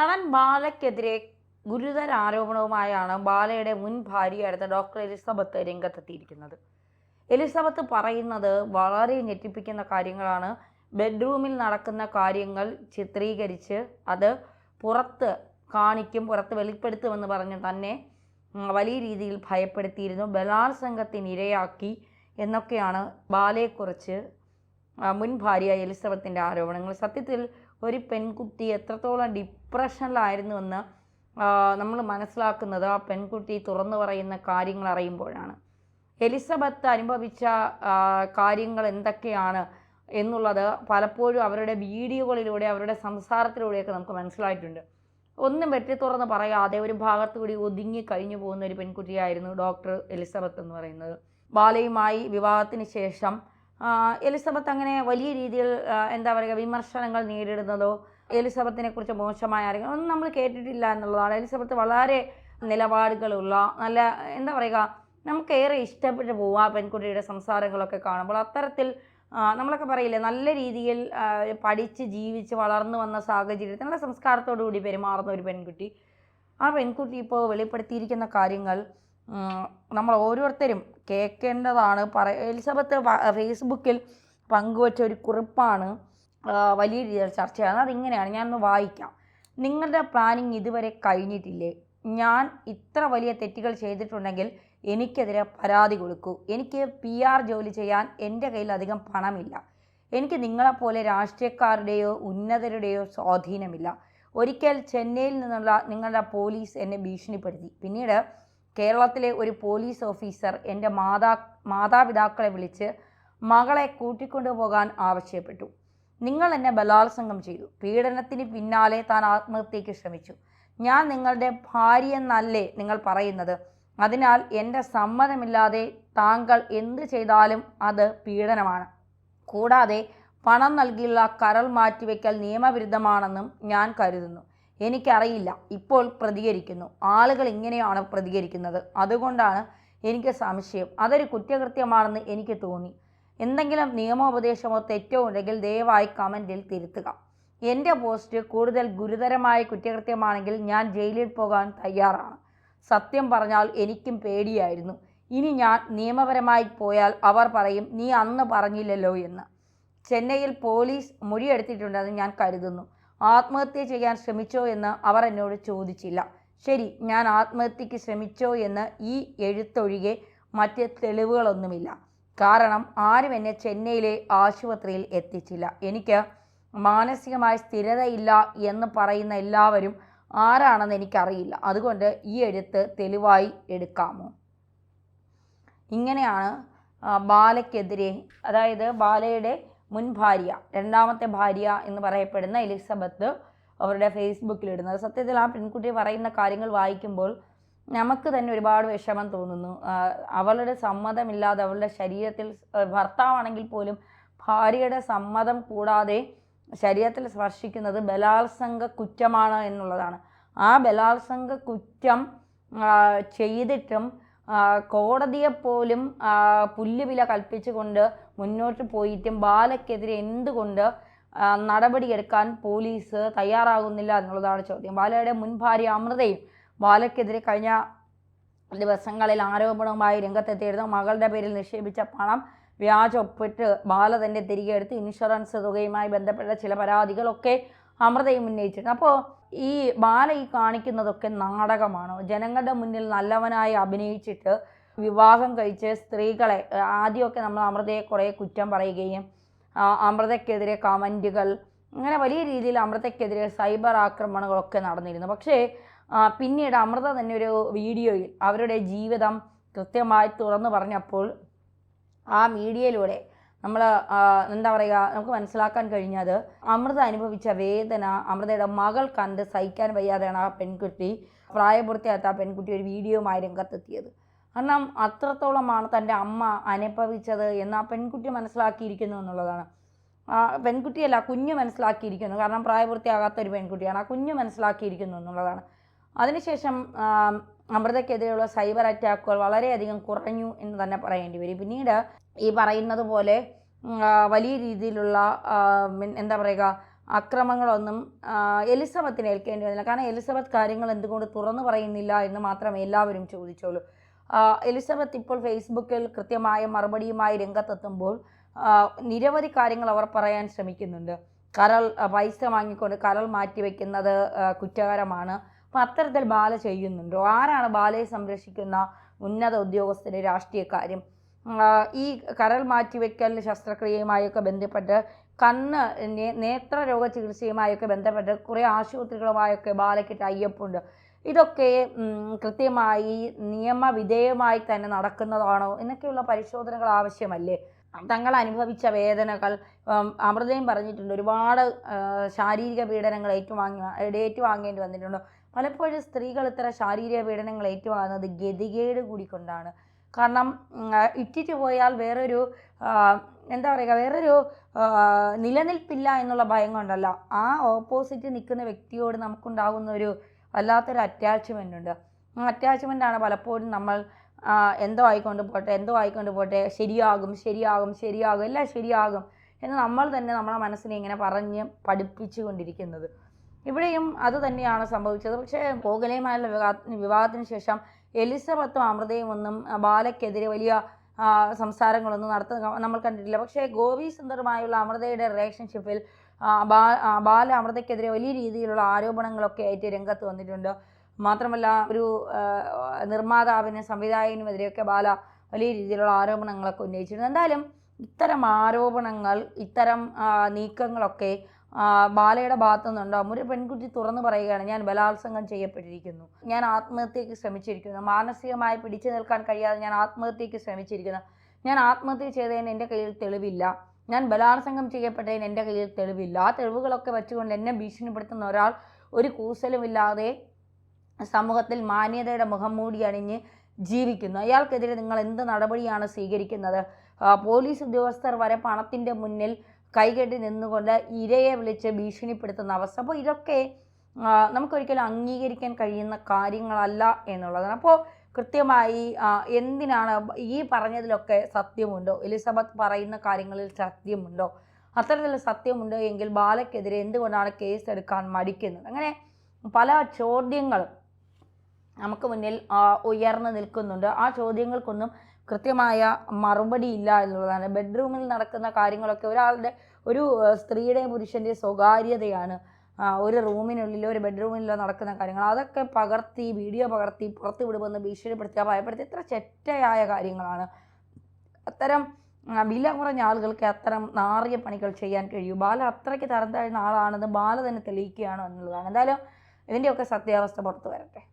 നടൻ ബാലയ്ക്കെതിരെ ഗുരുതര ആരോപണവുമായാണ് ബാലയുടെ മുൻ ഭാര്യയായിരുന്ന ഡോക്ടർ എലിസബത്ത് രംഗത്തെത്തിയിരിക്കുന്നത്. എലിസബത്ത് പറയുന്നത് വളരെ ഞെട്ടിപ്പിക്കുന്ന കാര്യങ്ങളാണ്. ബെഡ്റൂമിൽ നടക്കുന്ന കാര്യങ്ങൾ ചിത്രീകരിച്ച് അത് പുറത്ത് കാണിക്കും, പുറത്ത് വെളിപ്പെടുത്തുമെന്ന് പറഞ്ഞ് തന്നെ വലിയ രീതിയിൽ ഭയപ്പെടുത്തിയിരുന്നു. ബലാത്സംഗത്തിനിരയാക്കി എന്നൊക്കെയാണ് ബാലയെക്കുറിച്ച് മുൻ ഭാര്യ എലിസബത്തിൻ്റെ ആരോപണങ്ങൾ. സത്യത്തിൽ ഒരു പെൺകുട്ടി എത്രത്തോളം ഡിപ്രഷനിലായിരുന്നുവെന്ന് നമ്മൾ മനസ്സിലാക്കുന്നത് ആ പെൺകുട്ടി തുറന്നു പറയുന്ന കാര്യങ്ങൾ അറിയുമ്പോഴാണ്. എലിസബത്ത് അനുഭവിച്ച കാര്യങ്ങൾ എന്തൊക്കെയാണ് എന്നുള്ളത് പലപ്പോഴും അവരുടെ വീഡിയോകളിലൂടെ, അവരുടെ സംസാരത്തിലൂടെയൊക്കെ നമുക്ക് മനസ്സിലായിട്ടുണ്ട്. ഒന്നും വെട്ടി തുറന്ന് പറയാതെ ഒരു ഭാഗത്തുകൂടി ഒതുങ്ങി കഴിഞ്ഞു പോകുന്ന ഒരു പെൺകുട്ടിയായിരുന്നു ഡോക്ടർ എലിസബത്ത് എന്ന് പറയുന്നത്. ബാലയുമായി വിവാഹത്തിന് ശേഷം എലിസബത്ത് അങ്ങനെ വലിയ രീതിയിൽ എന്താ പറയുക വിമർശനങ്ങൾ നേരിടുന്നതോ എലിസബത്തിനെ കുറിച്ച് മോശമായ കാര്യങ്ങൾ ഒന്നും നമ്മൾ കേട്ടിട്ടില്ല എന്നുള്ളതാണ്. എലിസബത്ത് വളരെ നിലപാടുകളുള്ള നല്ല എന്താ പറയുക നമുക്കേറെ ഇഷ്ടപ്പെട്ടു പോകും ആ പെൺകുട്ടിയുടെ സംസാരങ്ങളൊക്കെ കാണുമ്പോൾ. അത്തരത്തിൽ നമ്മളൊക്കെ പറയില്ലേ നല്ല രീതിയിൽ പഠിച്ച് ജീവിച്ച് വളർന്നു വന്ന സാഹചര്യത്തിൽ നല്ല സംസ്കാരത്തോടു കൂടി പെരുമാറുന്ന ഒരു പെൺകുട്ടി. ആ പെൺകുട്ടി ഇപ്പോൾ വെളിപ്പെടുത്തിയിരിക്കുന്ന കാര്യങ്ങൾ നമ്മൾ ഓരോരുത്തരും കേൾക്കേണ്ടതാണ്. എലിസബത്ത് ഫേസ്ബുക്കിൽ പങ്കുവച്ച ഒരു കുറിപ്പാണ് വലിയ രീതിയിൽ ചർച്ചയാണ്. അതിങ്ങനെയാണ്, ഞാനൊന്ന് വായിക്കാം. നിങ്ങളുടെ പ്ലാനിങ് ഇതുവരെ കഴിഞ്ഞിട്ടില്ലേ? ഞാൻ ഇത്ര വലിയ തെറ്റുകൾ ചെയ്തിട്ടുണ്ടെങ്കിൽ എനിക്കെതിരെ പരാതി കൊടുക്കൂ. എനിക്ക് PR ജോലി ചെയ്യാൻ എൻ്റെ കയ്യിൽ അധികം പണമില്ല. എനിക്ക് നിങ്ങളെപ്പോലെ രാഷ്ട്രീയക്കാരുടെയോ ഉന്നതരുടെയോ സ്വാധീനമില്ല. ഒരിക്കൽ ചെന്നൈയിൽ നിന്നുള്ള നിങ്ങളുടെ പോലീസ് എന്നെ ഭീഷണിപ്പെടുത്തി. പിന്നീട് കേരളത്തിലെ ഒരു പോലീസ് ഓഫീസർ എൻ്റെ മാതാപിതാക്കളെ വിളിച്ച് മകളെ കൂട്ടിക്കൊണ്ടുപോകാൻ ആവശ്യപ്പെട്ടു. നിങ്ങൾ എന്നെ ബലാത്സംഗം ചെയ്തു. പീഡനത്തിന് പിന്നാലെ താൻ ആത്മഹത്യയ്ക്ക് ശ്രമിച്ചു. ഞാൻ നിങ്ങളുടെ ഭാര്യയെന്നല്ലേ നിങ്ങൾ പറയുന്നത്? അതിനാൽ എൻ്റെ സമ്മതമില്ലാതെ താങ്കൾ എന്ത് ചെയ്താലും അത് പീഡനമാണ്. കൂടാതെ പണം നൽകിയുള്ള കരൾ മാറ്റിവെക്കൽ നിയമവിരുദ്ധമാണെന്നും ഞാൻ കരുതുന്നു. എനിക്കറിയില്ല. ഇപ്പോൾ പ്രതികരിക്കുന്നു. ആളുകൾ ഇങ്ങനെയാണ് പ്രതികരിക്കുന്നത്. അതുകൊണ്ടാണ് എനിക്ക് സംശയം. അതൊരു കുറ്റകൃത്യമാണെന്ന് എനിക്ക് തോന്നി. എന്തെങ്കിലും നിയമോപദേശമോ തെറ്റോ ഉണ്ടെങ്കിൽ ദയവായി കമൻറ്റിൽ തിരുത്തുക. എൻ്റെ പോസ്റ്റ് കൂടുതൽ ഗുരുതരമായ കുറ്റകൃത്യമാണെങ്കിൽ ഞാൻ ജയിലിൽ പോകാൻ തയ്യാറാണ്. സത്യം പറഞ്ഞാൽ എനിക്കും പേടിയായിരുന്നു. ഇനി ഞാൻ നിയമപരമായി പോയാൽ അവർ പറയും നീ അന്ന് പറഞ്ഞില്ലല്ലോ എന്ന്. ചെന്നൈയിൽ പോലീസ് മൊഴിയെടുത്തിട്ടുണ്ടെന്ന് ഞാൻ കരുതുന്നു. ആത്മഹത്യ ചെയ്യാൻ ശ്രമിച്ചോ എന്ന് അവർ എന്നോട് ചോദിച്ചില്ല. ശരി, ഞാൻ ആത്മഹത്യക്ക് ശ്രമിച്ചോ എന്ന് ഈ എഴുത്തൊഴികെ മറ്റ് തെളിവുകളൊന്നുമില്ല. കാരണം ആരും എന്നെ ചെന്നൈയിലെ ആശുപത്രിയിൽ എത്തിച്ചില്ല. എനിക്ക് മാനസികമായ സ്ഥിരതയില്ല എന്ന് പറയുന്ന എല്ലാവരും ആരാണെന്ന് എനിക്കറിയില്ല. അതുകൊണ്ട് ഈ എഴുത്ത് തെളിവായി എടുക്കാമോ? ഇങ്ങനെയാണ് ബാലയ്ക്കെതിരെ, അതായത് ബാലയുടെ മുൻ ഭാര്യ, രണ്ടാമത്തെ ഭാര്യ എന്ന് പറയപ്പെടുന്ന എലിസബത്ത് അവരുടെ ഫേസ്ബുക്കിലിടുന്നത്. സത്യത്തിൽ ആ പെൺകുട്ടി പറയുന്ന കാര്യങ്ങൾ വായിക്കുമ്പോൾ നമുക്ക് തന്നെ ഒരുപാട് വിഷമം തോന്നുന്നു. അവളുടെ സമ്മതമില്ലാതെ അവളുടെ ശരീരത്തിൽ, ഭർത്താവാണെങ്കിൽ പോലും ഭാര്യയുടെ സമ്മതം കൂടാതെ ശരീരത്തിൽ സ്പർശിക്കുന്നത് ബലാത്സംഗ കുറ്റമാണ് എന്നുള്ളതാണ്. ആ ബലാത്സംഗ കുറ്റം ചെയ്തിട്ടും കോടതിയെപ്പോലും പുല്ലുവില കൽപ്പിച്ചുകൊണ്ട് മുന്നോട്ട് പോയിട്ടും ബാലയ്ക്കെതിരെ എന്തുകൊണ്ട് നടപടിയെടുക്കാൻ പോലീസ് തയ്യാറാകുന്നില്ല എന്നുള്ളതാണ് ചോദ്യം. ബാലയുടെ മുൻ ഭാര്യ അമൃതയും ബാലയ്ക്കെതിരെ കഴിഞ്ഞ ദിവസങ്ങളിൽ ആരോപണവുമായി രംഗത്തെത്തിയിരുന്നു. മകളുടെ പേരിൽ നിക്ഷേപിച്ച പണം വ്യാജ ഒപ്പിട്ട് ബാല തന്നെ തിരികെ എടുത്ത് ഇൻഷുറൻസ് തുകയുമായി ബന്ധപ്പെട്ട ചില പരാതികളൊക്കെ അമൃതയും ഉന്നയിച്ചിട്ടുണ്ട്. അപ്പോൾ ഈ ബാല ഈ കാണിക്കുന്നതൊക്കെ നാടകമാണോ? ജനങ്ങളുടെ മുന്നിൽ നല്ലവനായി അഭിനയിച്ചിട്ട് വിവാഹം കഴിച്ച് സ്ത്രീകളെ, ആദ്യമൊക്കെ നമ്മൾ അമൃതയെ കുറേ കുറ്റം പറയുകയും അമൃതയ്ക്കെതിരെ കമൻറ്റുകൾ, അങ്ങനെ വലിയ രീതിയിൽ അമൃതയ്ക്കെതിരെ സൈബർ ആക്രമണങ്ങളൊക്കെ നടന്നിരുന്നു. പക്ഷേ പിന്നീട് അമൃത തന്നെ ഒരു വീഡിയോയിൽ അവരുടെ ജീവിതം കൃത്യമായി തുറന്നു പറഞ്ഞപ്പോൾ ആ മീഡിയയിലൂടെ നമ്മൾ എന്താ പറയുക നമുക്ക് മനസ്സിലാക്കാൻ കഴിഞ്ഞത് അമൃത അനുഭവിച്ച വേദന അമൃതയുടെ മകൾ കണ്ട് സഹിക്കാൻ വയ്യാതെയാണ് ആ പെൺകുട്ടി, പ്രായപൂർത്തിയാത്ത ആ പെൺകുട്ടി ഒരു വീഡിയോയുമായി രംഗത്തെത്തിയത്. കാരണം അത്രത്തോളമാണ് തൻ്റെ അമ്മ അനുഭവിച്ചത് എന്ന് ആ പെൺകുട്ടി മനസ്സിലാക്കിയിരിക്കുന്നു എന്നുള്ളതാണ്. പെൺകുട്ടിയല്ല, കുഞ്ഞ് മനസ്സിലാക്കിയിരിക്കുന്നു. കാരണം പ്രായപൂർത്തിയാകാത്ത ഒരു പെൺകുട്ടിയാണ്. ആ കുഞ്ഞ് മനസ്സിലാക്കിയിരിക്കുന്നു എന്നുള്ളതാണ്. അതിനുശേഷം അമൃതയ്ക്കെതിരെയുള്ള സൈബർ അറ്റാക്കുകൾ വളരെയധികം കുറഞ്ഞു എന്ന് തന്നെ പറയേണ്ടി വരും. പിന്നീട് ഈ പറയുന്നത് പോലെ വലിയ രീതിയിലുള്ള എന്താ പറയുക അക്രമങ്ങളൊന്നും എലിസബത്തിന് ഏൽക്കേണ്ടി വന്നില്ല. കാരണം എലിസബത്ത് കാര്യങ്ങൾ എന്തുകൊണ്ട് തുറന്നു പറയുന്നില്ല എന്ന് മാത്രമേ എല്ലാവരും ചോദിച്ചോളൂ. എലിസബത്ത് ഇപ്പോൾ ഫേസ്ബുക്കിൽ കൃത്യമായ മറുപടിയുമായി രംഗത്തെത്തുമ്പോൾ നിരവധി കാര്യങ്ങൾ അവർ പറയാൻ ശ്രമിക്കുന്നുണ്ട്. കരൾ പൈസ വാങ്ങിക്കൊണ്ട് കരൾ മാറ്റിവെക്കുന്നത് കുറ്റകരമാണ്. അപ്പം അത്തരത്തിൽ ബാല ചെയ്യുന്നുണ്ടോ? ആരാണ് ബാലയെ സംരക്ഷിക്കുന്ന ഉന്നത ഉദ്യോഗസ്ഥരുടെ രാഷ്ട്രീയ കാര്യം? ഈ കരൾ മാറ്റിവെക്കൽ ശസ്ത്രക്രിയയുമായൊക്കെ ബന്ധപ്പെട്ട് കണ്ണ് നേത്രരോഗ ചികിത്സയുമായൊക്കെ ബന്ധപ്പെട്ട് കുറേ ആശുപത്രികളുമായൊക്കെ ബാലയ്ക്ക് ടൈപ്പുണ്ട്. ഇതൊക്കെ കൃത്യമായി നിയമവിധേയമായി തന്നെ നടക്കുന്നതാണോ എന്നൊക്കെയുള്ള പരിശോധനകൾ ആവശ്യമല്ലേ? തങ്ങൾ അനുഭവിച്ച വേദനകൾ അമൃതയും പറഞ്ഞിട്ടുണ്ട്. ഒരുപാട് ശാരീരിക പീഡനങ്ങൾ ഏറ്റുവാങ്ങേണ്ടി വന്നിട്ടുണ്ട്. പലപ്പോഴും സ്ത്രീകൾ ഇത്തരം ശാരീരിക പീഡനങ്ങൾ ഏറ്റുവാങ്ങുന്നത് ഗതികേട് കൂടി കൊണ്ടാണ്. കാരണം ഇറ്റിറ്റ് പോയാൽ വേറൊരു എന്താ പറയുക, വേറൊരു നിലനിൽപ്പില്ല എന്നുള്ള ഭയം കൊണ്ടല്ല, ആ ഓപ്പോസിറ്റ് നിൽക്കുന്ന വ്യക്തിയോട് നമുക്കുണ്ടാകുന്ന ഒരു വല്ലാത്തൊരു അറ്റാച്ച്മെൻ്റ് ഉണ്ട്. ആ അറ്റാച്ച്മെൻ്റാണ് പലപ്പോഴും നമ്മൾ എന്തോ ആയിക്കൊണ്ട് പോട്ടെ ശരിയാകും എല്ലാം ശരിയാകും എന്ന് നമ്മൾ തന്നെ നമ്മളെ മനസ്സിനെ ഇങ്ങനെ പറഞ്ഞ് പഠിപ്പിച്ചു കൊണ്ടിരിക്കുന്നത്. ഇവിടെയും അത് തന്നെയാണ് സംഭവിച്ചത്. പക്ഷേ ഗോഖലെയുമായുള്ള വിവാഹത്തിന് ശേഷം എലിസബത്തും അമൃതയും ഒന്നും ബാലയ്ക്കെതിരെ വലിയ സംസാരങ്ങളൊന്നും നടത്തുന്ന നമ്മൾ കണ്ടിട്ടില്ല. പക്ഷേ ഗോപി സുന്ദറുമായുള്ള അമൃതയുടെ റിലേഷൻഷിപ്പിൽ ബാല അമൃതയ്ക്കെതിരെ വലിയ രീതിയിലുള്ള ആരോപണങ്ങളൊക്കെ ആയിട്ട് രംഗത്ത് വന്നിട്ടുണ്ട്. മാത്രമല്ല ഒരു നിർമ്മാതാവിനും സംവിധായകനുമെതിരെയൊക്കെ ബാല വലിയ രീതിയിലുള്ള ആരോപണങ്ങളൊക്കെ ഉന്നയിച്ചിരുന്നു. എന്തായാലും ഇത്തരം ആരോപണങ്ങൾ, ഇത്തരം നീക്കങ്ങളൊക്കെ ബാലയുടെ ഭാഗത്തു നിന്നുണ്ടാകും. ഒരു പെൺകുട്ടി തുറന്നു പറയുകയാണ്, ഞാൻ ബലാത്സംഗം ചെയ്യപ്പെട്ടിരിക്കുന്നു, ഞാൻ ആത്മഹത്യക്ക് ശ്രമിച്ചിരിക്കുന്നു, മാനസികമായി പിടിച്ചു നിൽക്കാൻ കഴിയാതെ ഞാൻ ആത്മഹത്യക്ക് ശ്രമിച്ചിരിക്കുന്നു, ഞാൻ ആത്മഹത്യ ചെയ്തതിന് എൻ്റെ കയ്യിൽ തെളിവില്ല, ഞാൻ ബലാത്സംഗം ചെയ്യപ്പെട്ടതിന് എൻ്റെ കയ്യിൽ തെളിവില്ല, ആ തെളിവുകളൊക്കെ വെച്ചുകൊണ്ട് എന്നെ ഭീഷണിപ്പെടുത്തുന്ന ഒരാൾ ഒരു കൂസലുമില്ലാതെ സമൂഹത്തിൽ മാന്യതയുടെ മുഖം മൂടി അണിഞ്ഞ് ജീവിക്കുന്നു, അയാൾക്കെതിരെ നിങ്ങൾ എന്ത് നടപടിയാണ് സ്വീകരിക്കുന്നത്? പോലീസ് ഉദ്യോഗസ്ഥർ വരെ പണത്തിൻ്റെ മുന്നിൽ കൈകെട്ടി നിന്നുകൊണ്ട് ഇരയെ വിളിച്ച് ഭീഷണിപ്പെടുത്തുന്ന അവസ്ഥ. അപ്പോൾ ഇതൊക്കെ നമുക്കൊരിക്കലും അംഗീകരിക്കാൻ കഴിയുന്ന കാര്യങ്ങളല്ല എന്നുള്ളതാണ്. അപ്പോൾ കൃത്യമായി എന്തിനാണ് ഈ പറഞ്ഞതിലൊക്കെ സത്യമുണ്ടോ? എലിസബത്ത് പറയുന്ന കാര്യങ്ങളിൽ സത്യമുണ്ടോ? അത്തരത്തിൽ സത്യമുണ്ടോ എങ്കിൽ ബാലയ്ക്കെതിരെ എന്തുകൊണ്ടാണ് കേസ് എടുക്കാൻ മടിക്കുന്നത്? അങ്ങനെ പല ചോദ്യങ്ങളും നമുക്ക് മുന്നിൽ ഉയർന്നു നിൽക്കുന്നുണ്ട്. ആ ചോദ്യങ്ങൾക്കൊന്നും കൃത്യമായ മറുപടി ഇല്ല എന്നുള്ളതാണ്. ബെഡ്റൂമിൽ നടക്കുന്ന കാര്യങ്ങളൊക്കെ ഒരു സ്ത്രീയുടെയും പുരുഷൻ്റെയും സ്വകാര്യതയാണ്. ഒരു റൂമിനുള്ളിലോ ഒരു ബെഡ്റൂമിലോ നടക്കുന്ന കാര്യങ്ങൾ അതൊക്കെ വീഡിയോ പകർത്തി പുറത്തു വിടുമെന്ന് ഭീഷണിപ്പെടുത്തുക, ഭയപ്പെടുത്തി, ഇത്ര ചെറ്റയായ കാര്യങ്ങളാണ്. അത്തരം വില കുറഞ്ഞ ആളുകൾക്ക് അത്തരം നാറിയ പണികൾ ചെയ്യാൻ കഴിയൂ. ബാല അത്രയ്ക്ക് തരം താഴ്ന്ന ആളാണെന്ന് ബാല തന്നെ തെളിയിക്കുകയാണ് എന്നുള്ളതാണ്. എന്തായാലും ഇതിൻ്റെയൊക്കെ സത്യാവസ്ഥ പുറത്തു വരട്ടെ.